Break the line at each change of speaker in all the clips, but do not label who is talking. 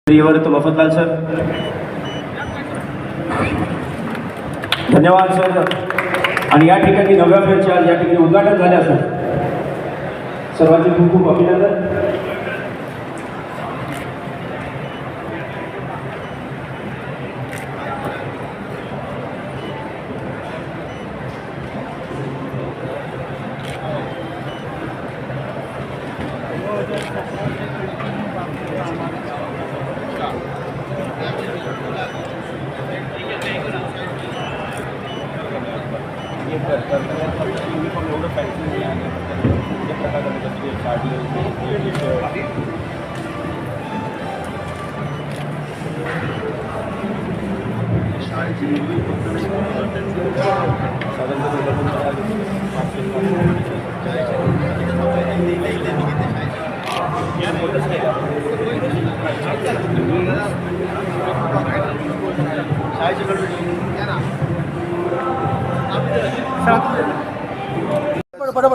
तो मफतलाल सर, धन्यवाद सर. आणि या ठिकाणी नव्या फेरचे आज या ठिकाणी उद्घाटन झाले असून सर्वांचे खूप खूप अभिनंदन.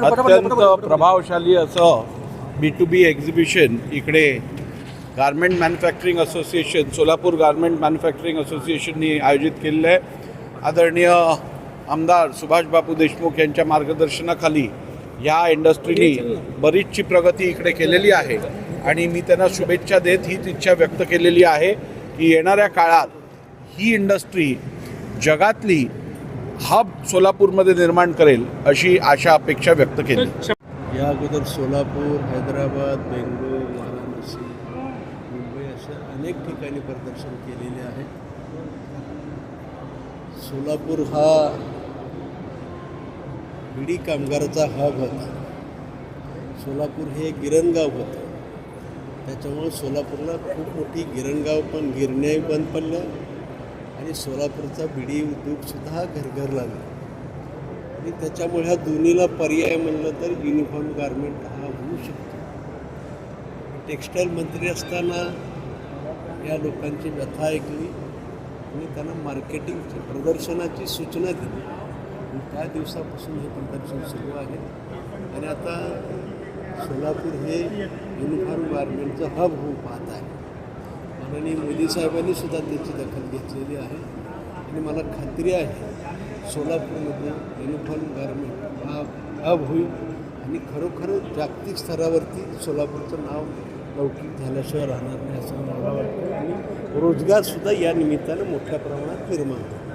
अत्यंत प्रभावशाली असं B2B एक्झिबिशन इकडे garment manufacturing association, Solapur garment manufacturing असोसिएशननी आयोजित केलेलं आहे. आदरणीय आमदार सुभाषबापू देशमुख यांच्या मार्गदर्शनाखाली या इंडस्ट्रीनी बरीचशी प्रगती इकडे केलेली आहे आणि मी त्यांना शुभेच्छा देत हीच इच्छा व्यक्त केलेली आहे की येणाऱ्या काळात ही इंडस्ट्री जगातली हब सोलापूरमध्ये निर्माण करेल अशी आशा अपेक्षा व्यक्त केली.
या अगोदर सोलापूर, हैदराबाद, बेंगळूर, वाराणसी, मुंबई अशा अनेक ठिकाणी प्रदर्शन केलेले आहे. सोलापूर हा बिडी कामगाराचा हब होता. सोलापूर हे गिरणगाव होतं. त्याच्यामुळे सोलापूरला खूप मोठी गिरणगाव पण गिरण्याही बंद पडल्या आणि सोलापूरचा बिडी उद्योगसुद्धा घरघर लागला. आणि त्याच्यामुळे ह्या दोन्हीला पर्याय म्हणलं तर युनिफॉर्म गारमेंट हा होऊ शकतो. टेक्स्टाईल मंत्री असताना या लोकांची व्यथा ऐकली आणि त्यांना मार्केटिंगची प्रदर्शनाची सूचना दिली. आणि त्या दिवसापासून हे प्रदर्शन सुरू आहे आणि आता सोलापूर हे युनिफॉर्म गारमेंटचं हब होऊन पाहत आहे. माननीय मोदी साहेबांनी सुद्धा त्याची दखल घेतलेली आहे आणि मला खात्री आहे सोलापूरमध्ये युनिफॉर्म गारमेंट हा हब होईल आणि खरोखर जागतिक स्तरावरती सोलापूरचं नाव लौकिक झाल्याशिवाय राहणार नाही असं मला वाटतं. आणि रोजगारसुद्धा या निमित्तानं मोठ्या प्रमाणात निर्माण होईल.